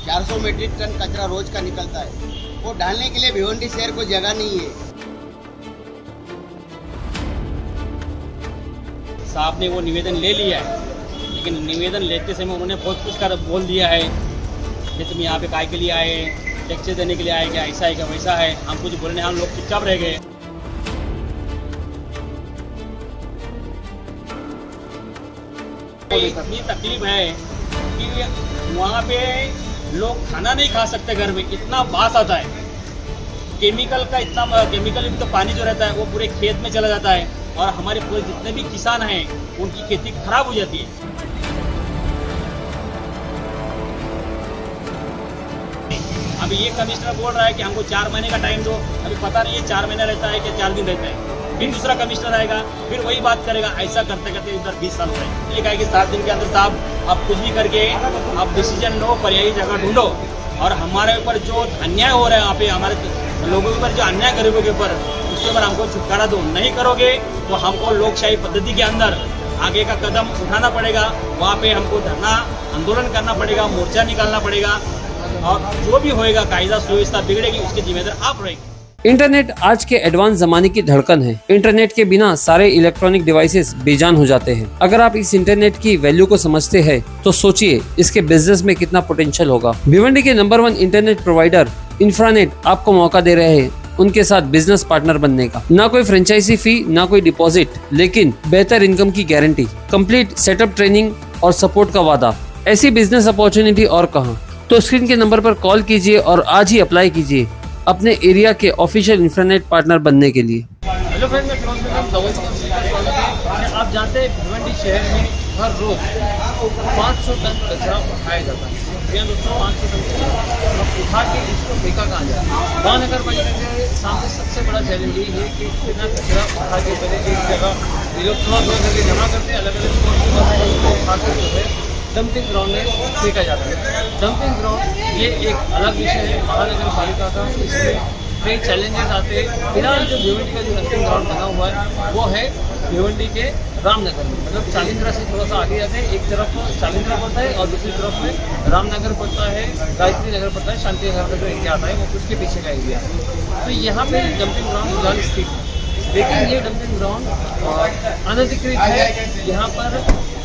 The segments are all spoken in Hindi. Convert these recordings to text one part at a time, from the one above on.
400 मीट्रिक टन कचरा रोज का निकलता है। वो डालने के लिए भिवंडी शहर को जगह नहीं है। साहब ने वो निवेदन ले लिया है, लेकिन निवेदन लेते समय उन्होंने बहुत कुछ कर बोल दिया है कि तुम यहाँ पे काय के लिए आए, लेक्चर देने के लिए आए, क्या ऐसा है क्या वैसा है। हम कुछ बोलने, हम लोग चुपचाप रह गए। इतनी तकलीफ है कि वहाँ पे लोग खाना नहीं खा सकते, घर में इतना बास आता है केमिकल का। इतना केमिकल युक्त पानी जो रहता है वो पूरे खेत में चला जाता है और हमारे पूरे जितने भी किसान हैं उनकी खेती खराब हो जाती है। अभी ये कमिश्नर बोल रहा है कि हमको 4 महीने का टाइम दो। अभी पता नहीं है 4 महीना रहता है कि 4 दिन रहता है। फिर दूसरा कमिश्नर आएगा, फिर वही बात करेगा। ऐसा करते करते इधर 20 साल हो रहे हैं। ये कहा कि 7 दिन के अंदर साहब आप कुछ भी करके आप डिसीजन लो, पर्यायी जगह ढूंढो और हमारे ऊपर जो अन्याय हो रहा है यहाँ पे, हमारे लोगों के ऊपर जो अन्याय गरीबों के ऊपर, उसके ऊपर हमको छुटकारा दो। नहीं करोगे तो हमको लोकशाही पद्धति के अंदर आगे का कदम उठाना पड़ेगा। वहाँ पे हमको धरना आंदोलन करना पड़ेगा, मोर्चा निकालना पड़ेगा और जो भी होएगा कायदा सुव्यवस्था बिगड़ेगी उसके जिम्मेदार आप रहेंगे। इंटरनेट आज के एडवांस जमाने की धड़कन है। इंटरनेट के बिना सारे इलेक्ट्रॉनिक डिवाइसेस बेजान हो जाते हैं। अगर आप इस इंटरनेट की वैल्यू को समझते हैं तो सोचिए इसके बिजनेस में कितना पोटेंशियल होगा। भिवंडी के नंबर 1 इंटरनेट प्रोवाइडर इंफ्रानेट आपको मौका दे रहे हैं उनके साथ बिजनेस पार्टनर बनने का। ना कोई फ्रेंचाइजी फी, ना कोई डिपॉजिट, लेकिन बेहतर इनकम की गारंटी, कंप्लीट सेटअप, ट्रेनिंग और सपोर्ट का वादा। ऐसी बिजनेस अपॉर्चुनिटी और कहां? तो स्क्रीन के नंबर पर कॉल कीजिए और आज ही अप्लाई कीजिए अपने एरिया के ऑफिशियल इंफ्रानेट पार्टनर बनने के लिए। हेलो फ्रेंड, मैं फिरोज आप जानते हैं भिवंडी शहर में हर रोज 500 टन कचरा उठाया जाता है। दोस्तों 500 टन कचरा उठा के इसको फेंका कहाँ जाए। महानगर पालिका के सामने सबसे बड़ा चैलेंज ये है कि इतना कचरा उठा के पहले एक जगह ये लोग थोड़ा करके जमा करते हैं, अलग अलग उठाकर जो है डंपिंग ग्राउंड में फेंका जाता है। डंपिंग ग्राउंड ये एक अलग विषय है महानगर पालिका का। इसमें कई चैलेंजेस आते हैं। फिलहाल जो भिवंडी का जो डंपिंग ग्राउंड बना हुआ है वो है भिवंडी के रामनगर में, मतलब चालिंद्रा से थोड़ा सा आगे जाते हैं। एक तरफ चालिंद्रा पड़ता है और दूसरी तरफ में रामनगर पड़ता है, गायत्री नगर पड़ता है, शांति नगर का जो एरिया आता है वो उसके पीछे का एरिया है। तो यहाँ पे डंपिंग ग्राउंड फिलहाल स्थित है, लेकिन ये डंपिंग ग्राउंड अनधिकृत है। यहाँ पर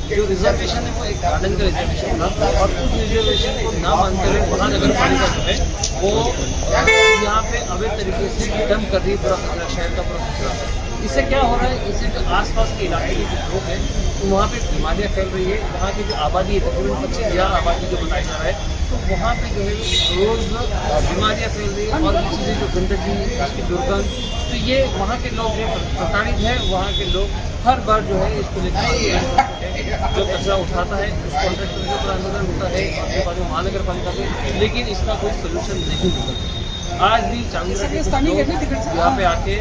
जो रिजर्वेशन है वो एक गार्डन का रिजर्वेशन था और उस रिजर्वेशन को ना मानकर महानगर पालिका जो है वो यहाँ पे अवैध तरीके से डंप कर रही है पूरा कचरा, शहर का पूरा कचरा। इससे क्या हो रहा है, इससे जो आसपास के इलाके के जो लोग हैं तो वहाँ पे बीमारियाँ फैल रही है। वहाँ की जो आबादी है तकरीबन 25,000 आबादी जो बताया जा रहा है, तो वहाँ पे जो है रोज़ बीमारियाँ फैल रही है और चीज़ें जो गंदगी, उसकी दुर्गंध, तो ये वहाँ के लोग जो प्रताड़ित हैं। वहाँ के लोग हर बार जो है इसको लेकर जो कचरा उठाता है उस कॉन्ट्रैक्टर के ऊपर आंदोलन होता है उसके बाद महानगर पालिका से, लेकिन इसका कोई सोल्यूशन नहीं होता। आज भी चांदरा के यहाँ पे आके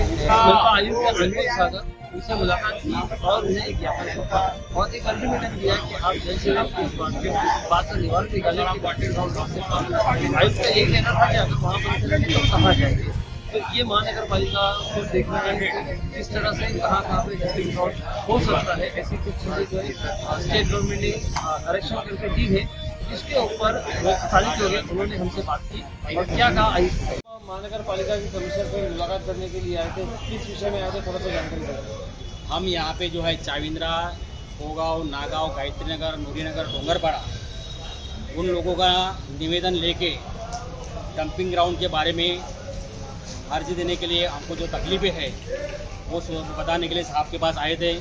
आयुक्त अनिल सागर उनसे मुलाकात की और उन्हें एक ज्ञापन सौंपा और एक अल्टीमेटम दिया कि आप जल्द से जल्द इस बात का निवारण निकालें कि डंपिंग ग्राउंड से आयुक्त का एक कहना था कि अगर वहाँ पर तो कहाँ जाएंगे। तो ये महानगर पालिका को देखना है कि किस तरह से कहाँ पे डंपिंग ग्राउंड हो सकता है। ऐसी कुछ चीज़ें जो है स्टेट गवर्नमेंट ने आरक्षण करके दी है, इसके ऊपर स्थानीय लोग हैं उन्होंने हमसे बात की और क्या कहा। आयुक्त महानगर पालिका के कमिश्नर से मुलाकात करने के लिए आए थे, किस विषय में आए थे, थोड़ा सा जानकारी दें। हम यहाँ पे जो है चाविंद्रा, कोगांव, नागांव, गायत्री नगर, नूरी नगर, डोंगरपाड़ा उन लोगों का निवेदन लेके डंपिंग ग्राउंड के बारे में अर्जी देने के लिए हमको जो तकलीफें हैं वो बताने के लिए साहब के पास आए थे।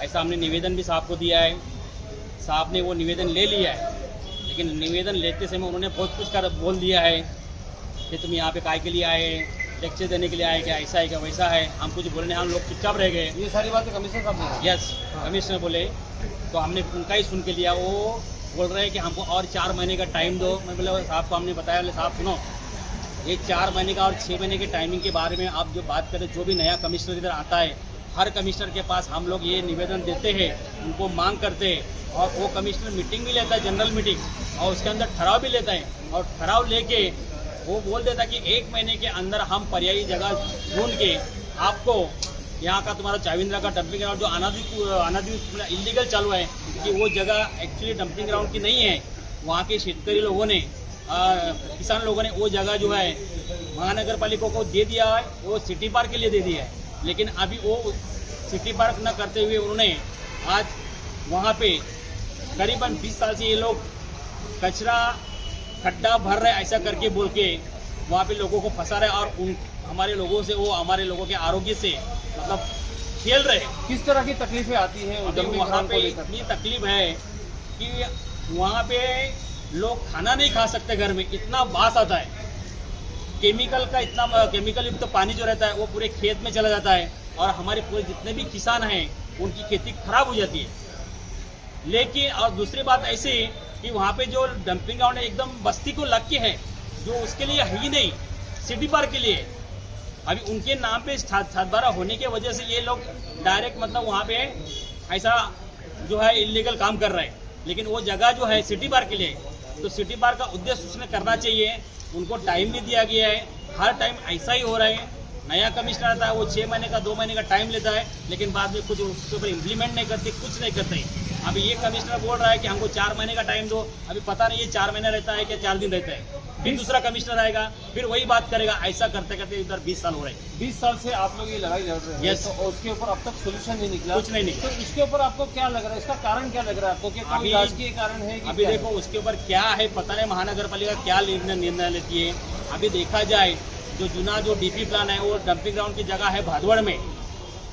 ऐसा हमने निवेदन भी साहब को दिया है। साहब ने वो निवेदन ले लिया है, लेकिन निवेदन लेते समय उन्होंने बहुत कुछ कर बोल दिया है कि तुम यहाँ पे काय के लिए आए, लेक्चर देने के लिए आए, क्या ऐसा है क्या वैसा है। हम कुछ बोलने, हम लोग चुपचाप रह गए। ये सारी बातें कमिश्नर साहब ने, यस कमिश्नर बोले तो हमने उनका ही सुन के लिया। वो बोल रहे हैं कि हमको और 4 महीने का टाइम दो। मैं बोला साहब को हमने बताया, बोले साहब सुनो, ये 4 महीने का और 6 महीने के टाइमिंग के बारे में आप जो बात करें, जो भी नया कमिश्नर इधर आता है हर कमिश्नर के पास हम लोग ये निवेदन देते हैं, उनको मांग करते हैं और वो कमिश्नर मीटिंग भी लेता है, जनरल मीटिंग, और उसके अंदर ठहराव भी लेता है और ठहराव लेके वो बोल देता है कि 1 महीने के अंदर हम पर्यायी जगह ढूंढ के आपको यहाँ का तुम्हारा चाविंद्रा का डंपिंग ग्राउंड जो अनाधिकृत इलीगल चालू है, कि वो जगह एक्चुअली डंपिंग ग्राउंड की नहीं है, वहाँ के शेतकरी लोगों ने किसान लोगों ने वो जगह जो है महानगर पालिका को दे दिया है, वो सिटी पार्क के लिए दे दिया है। लेकिन अभी वो सिटी पार्क न करते हुए उन्होंने आज वहाँ पे करीबन 20 साल से ये लोग कचरा खड्डा भर रहे ऐसा करके बोल के वहाँ पे लोगों को फंसा रहे और हमारे लोगों से वो हमारे लोगों के आरोग्य से मतलब खेल रहे। किस तरह की तकलीफें आती हैं वहाँ पे इतनी तकलीफ है कि वहाँ पे लोग खाना नहीं खा सकते, घर में इतना बास आता है, केमिकल का इतना केमिकल युक्त पानी जो रहता है वो पूरे खेत में चला जाता है और हमारे पूरे जितने भी किसान हैं उनकी खेती खराब हो जाती है। लेकिन और दूसरी बात ऐसी कि वहाँ पे जो डंपिंग ग्राउंड है एकदम बस्ती को लग के है, जो उसके लिए है ही नहीं, सिटी पार्क के लिए। अभी उनके नाम पे 7/12 होने की वजह से ये लोग डायरेक्ट मतलब वहाँ पे ऐसा जो है इलीगल काम कर रहे हैं। लेकिन वो जगह जो है सिटी पार्क के लिए, तो सिटी पार्क का उद्देश्य उसने करना चाहिए। उनको टाइम भी दिया गया है, हर टाइम ऐसा ही हो रहा है। नया कमिश्नर आता है वो 6 महीने का 2 महीने का टाइम लेता है, लेकिन बाद में कुछ उसके ऊपर इम्प्लीमेंट नहीं करते, कुछ नहीं करते। अभी ये कमिश्नर बोल रहा है कि हमको 4 महीने का टाइम दो, अभी पता नहीं ये 4 महीने रहता है क्या 4 दिन रहता है। फिर दूसरा कमिश्नर आएगा, फिर वही बात करेगा। ऐसा करते करते इधर 20 साल हो रहे हैं। 20 साल से आप लोग ये लड़ाई लड़ रहे हैं। Yes. तो उसके ऊपर अब तक सोल्यूशन नहीं निकला, कुछ नहीं निकला। तो इसके ऊपर आपको क्या लग रहा है, इसका कारण क्या लग रहा है आपको, कि कोई राजकीय कारण है कि अभी क्या देखो उसके ऊपर क्या है पता नहीं, महानगर पालिका क्या निर्णय लेती है। अभी देखा जाए जो जुना जो डीपी प्लान है वो डंपिंग ग्राउंड की जगह है भादवड़ में।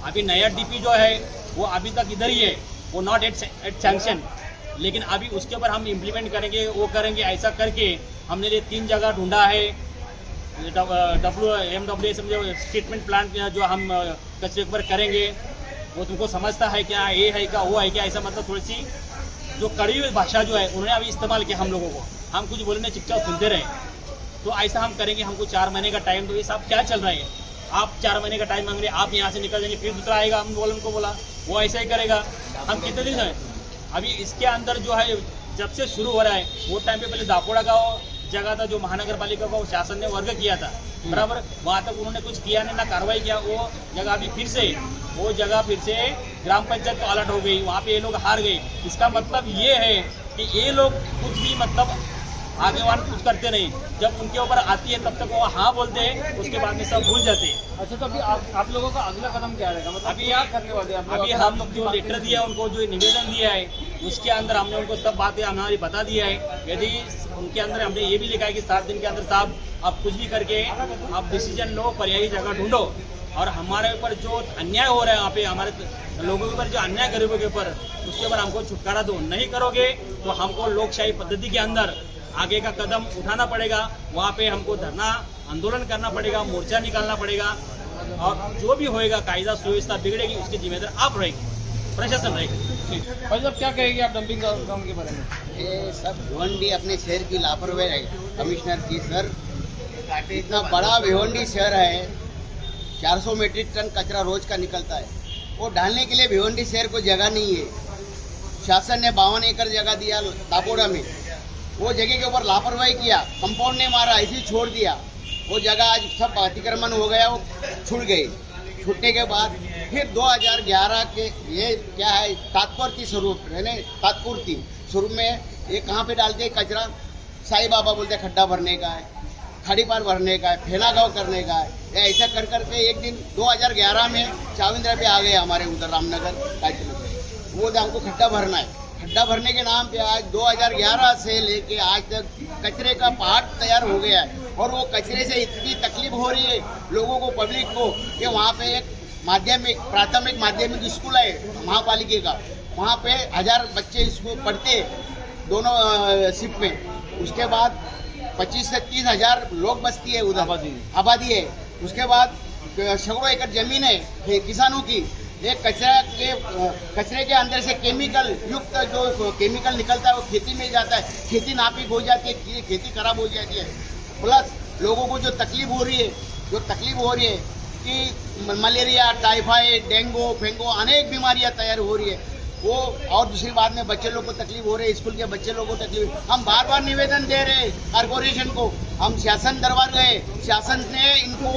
अभी नया डीपी जो है वो अभी तक इधर ही है, वो नॉट एट सैंक्शन। लेकिन अभी उसके ऊपर हम इम्प्लीमेंट करेंगे, वो करेंगे, ऐसा करके हमने ये 3 जगह ढूंढा है। MWS ट्रीटमेंट प्लांट जो हम कचरे के ऊपर करेंगे वो तुमको समझता है क्या, ये है क्या, वो है क्या, ऐसा मतलब थोड़ी सी जो कड़ी हुई भाषा जो है उन्होंने अभी इस्तेमाल किया हम लोगों को। हम कुछ बोलने चुपचाप सुनते रहे। तो ऐसा हम करेंगे, हमको 4 महीने का टाइम दो। ये सब क्या चल रहा है? आप 4 महीने का टाइम मांग रहे, आप यहाँ से निकल जाएंगे, फिर दूसरा आएगा, हम उनको बोला वो ऐसा ही करेगा। हम कितने दिन है अभी इसके अंदर जो है जब से शुरू हो रहा है वो टाइम पे पहले दापोड़ा का जगह था जो महानगर पालिका को शासन ने वर्ग किया था, बराबर। वहाँ तक उन्होंने कुछ किया नहीं, ना कार्रवाई किया। वो जगह अभी फिर से वो जगह फिर से ग्राम पंचायत को अलर्ट हो गई, वहाँ पे ये लोग हार गए। इसका मतलब ये है कि ये लोग कुछ भी मतलब आगे वान कुछ करते नहीं। जब उनके ऊपर आती है तब तक वो हाँ बोलते हैं, उसके बाद में सब भूल जाते हैं। अच्छा, तो अभी आप लोगों का अगला कदम क्या रहेगा, मतलब अभी क्या करने वाले हैं? अभी हम लोग जो लेटर दिया उनको, जो निवेदन दिया है उसके अंदर हमने उनको सब बातें हमारी बता दिया है। यदि उनके अंदर हमने ये भी लिखा है कि 7 दिन के अंदर साहब आप कुछ भी करके आप डिसीजन लो, पर्यायी जगह ढूंढो। और हमारे ऊपर जो अन्याय हो रहा है, यहाँ पे हमारे लोगों के ऊपर जो अन्याय गरीबों के ऊपर, उसके ऊपर हमको छुटकारा दो। नहीं करोगे तो हमको लोकशाही पद्धति के अंदर आगे का कदम उठाना पड़ेगा। वहाँ पे हमको धरना आंदोलन करना पड़ेगा, मोर्चा निकालना पड़ेगा। और जो भी होएगा कायदा सुव्यवस्था बिगड़ेगी उसकी जिम्मेदार आप रहेगी, प्रशासन रहेगी। भाई साहब क्या कहेंगे आप डंपिंग ग्राउंड के बारे में? ये सब भिवंडी अपने शहर की लापरवाही है कमिश्नर की। सर इतना बड़ा भिवंडी शहर है, 400 मीट्रिक टन कचरा रोज का निकलता है। वो डालने के लिए भिवंडी शहर को जगह नहीं है। शासन ने 52 एकड़ जगह दिया दापोड़ा में, वो जगह के ऊपर लापरवाही किया, कंपाउंड ने मारा, ऐसे ही छोड़ दिया। वो जगह आज सब अतिक्रमण हो गया, वो छूट गई। छूटने के बाद फिर 2011 के ये क्या है तात्पर्य स्वरूप है ना, तात्पूर्ति स्वरूप में ये कहाँ पे डालते हैं कचरा? साईं बाबा बोलते खड्डा भरने का है, खड़ी पार भरने का है, फेनागांव करने का है। ऐसा कर करके एक दिन 2011 में चाविंद्रा पे आ गए हमारे उधर रामनगर। वो हमको खड्डा भरना है। खड्डा भरने के नाम पे आज 2011 से लेके आज तक कचरे का पहाड़ तैयार हो गया है। और वो कचरे से इतनी तकलीफ हो रही है लोगों को, पब्लिक को, कि वहाँ पे एक माध्यमिक प्राथमिक माध्यमिक स्कूल है महापालिका का, वहाँ पे 1000 बच्चे स्कूल पढ़ते दोनों शिफ्ट में। उसके बाद 25 से 30 हजार लोग बसती है उधर, आबादी है। उसके बाद सैकड़ों एकड़ जमीन है किसानों की। एक कचरे के अंदर से केमिकल युक्त जो केमिकल निकलता है वो खेती में जाता है, खेती नापिक हो जाती है, खेती खराब हो जाती है। प्लस लोगों को जो तकलीफ हो रही है कि मलेरिया, टाइफाइड, डेंगू, फेंगू अनेक बीमारियां तैयार हो रही है वो। और दूसरी बात में बच्चे लोग को तकलीफ हो रही है, स्कूल के बच्चे लोगों को तकलीफ। हम बार बार निवेदन दे रहे हैं कारपोरेशन को, हम शासन दरबार गए, शासन ने इनको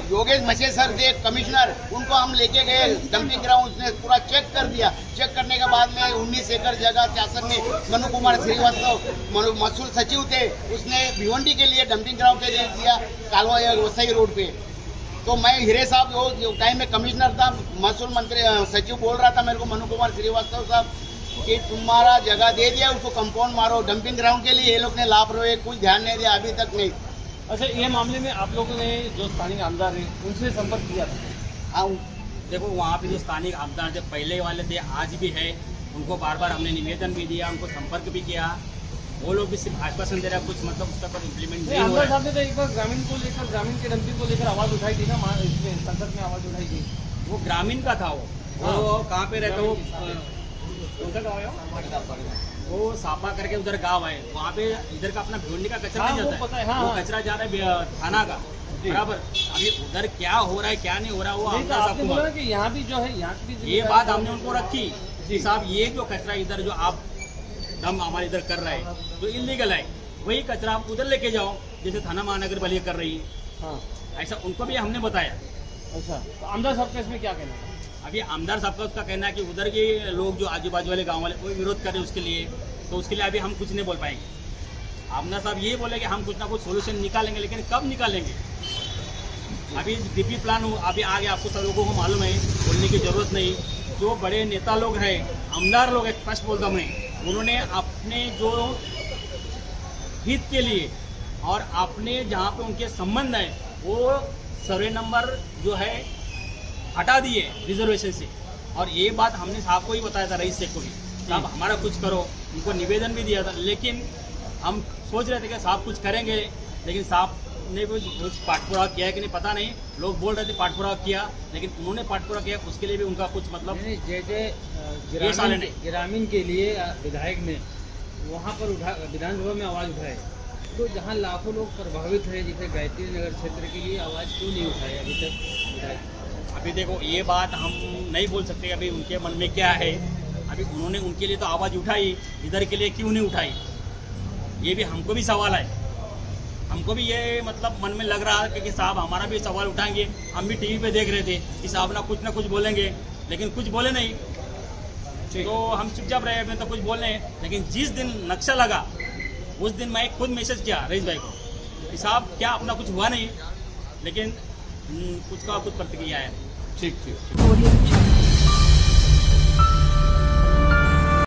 योगेश मछे सर थे कमिश्नर, उनको हम लेके गए डंपिंग ग्राउंड, उसने पूरा चेक कर दिया। चेक करने के बाद में 19 एकड़ जगह शासन ने मनु कुमार श्रीवास्तव महसूल सचिव थे, उसने भिवंडी के लिए डंपिंग ग्राउंड के लिए दिया कालवा वसई रोड पे। तो मैं हिरे साहब वो टाइम में कमिश्नर था, महसूल मंत्री सचिव बोल रहा था मेरे को मनु कुमार श्रीवास्तव साहब कि तुम्हारा जगह दे दिया, उसको कंपाउंड मारो। डंपिंग ग्राउंड के लिए ये लोग ने लापरवाही, कुछ ध्यान नहीं दिया अभी तक नहीं। अच्छा, ये मामले में आप लोगों ने जो स्थानीय आमदार है उनसे संपर्क किया था? हाँ, देखो वहाँ पे जो स्थानिक आमदार थे पहले वाले थे, आज भी है, उनको बार बार हमने निवेदन भी दिया, उनको संपर्क भी किया। वो लोग भी सिर्फ आश्वासन दे रहा है, कुछ मतलब उसका पर इम्प्लीमेंट नहीं हो आमदार रहा साहब ने तो एक बार ग्रामीण को लेकर, ग्रामीण के डंपिंग को लेकर आवाज उठाई थी ना, इसमें संसद में आवाज उठाई थी। वो ग्रामीण का था। वो कहाँ पे रहता, वो कौन सा गाँव है वो सापा करके उधर गांव है, वहाँ पे इधर का अपना भिवंडी का कचरा नहीं जाता है, वो कचरा जा रहा है थाना का, बराबर। अभी उधर क्या हो रहा है क्या नहीं हो रहा है वो आमदार साहब को बोला कि यहाँ भी जो है, यहाँ की ये बात हमने उनको रखी कि साहब ये जो कचरा इधर जो आप दम हमारे इधर कर रहे हैं जो इलीगल है, वही कचरा आप उधर लेके जाओ जैसे थाना महानगर पालिका कर रही है। हाँ, ऐसा उनको भी हमने बताया। अच्छा, तो आमदार साहब का इसमें क्या कहना है? अभी आमदार साहब का उसका कहना है कि उधर के लोग जो आजू बाजू वाले गांव वाले कोई विरोध कर रहे हैं उसके लिए, तो उसके लिए अभी हम कुछ नहीं बोल पाएंगे। आमदार साहब ये बोले कि हम कुछ ना कुछ सोल्यूशन निकालेंगे, लेकिन कब निकालेंगे? अभी डीपी प्लान अभी आगे आपको सब लोगों को मालूम है, बोलने की जरूरत नहीं। जो बड़े नेता लोग हैं, आमदार लोग हैं, स्पष्ट बोलता हूँ मैं, उन्होंने अपने जो हित के लिए और अपने जहाँ पे उनके संबंध है वो सर्वे नंबर जो है हटा दिए रिजर्वेशन से। और ये बात हमने साहब को ही बताया था, रईस से को भी, साहब हमारा कुछ करो, उनको निवेदन भी दिया था। लेकिन हम सोच रहे थे कि साहब कुछ करेंगे, लेकिन साहब ने कुछ पाठपुरावा किया है कि नहीं पता नहीं। लोग बोल रहे थे पाठपुरावा किया, लेकिन उन्होंने पाठपुरावा किया, उसके लिए भी उनका कुछ मतलब ग्रामीण के लिए विधायक ने वहाँ पर विधानसभा में आवाज उठाए, तो जहाँ लाखों लोग प्रभावित है जैसे गायत्री नगर क्षेत्र के लिए आवाज क्यों नहीं उठाई अभी तक? अभी देखो ये बात हम नहीं बोल सकते अभी उनके मन में क्या है। अभी उन्होंने उनके लिए तो आवाज़ उठाई, इधर के लिए क्यों नहीं उठाई, ये भी हमको भी सवाल है। हमको भी ये मतलब मन में लग रहा है कि साहब हमारा भी सवाल उठाएंगे। हम भी टीवी पे देख रहे थे कि साहब ना कुछ बोलेंगे, लेकिन कुछ बोले नहीं, तो हम चुपचाप रहे। मैं तो कुछ बोल रहे हैं, लेकिन जिस दिन नक्शा लगा उस दिन मैं खुद मैसेज किया रईस भाई को कि साहब क्या अपना कुछ हुआ नहीं, लेकिन कुछ का कुछ प्रतिक्रिया है। ठीक।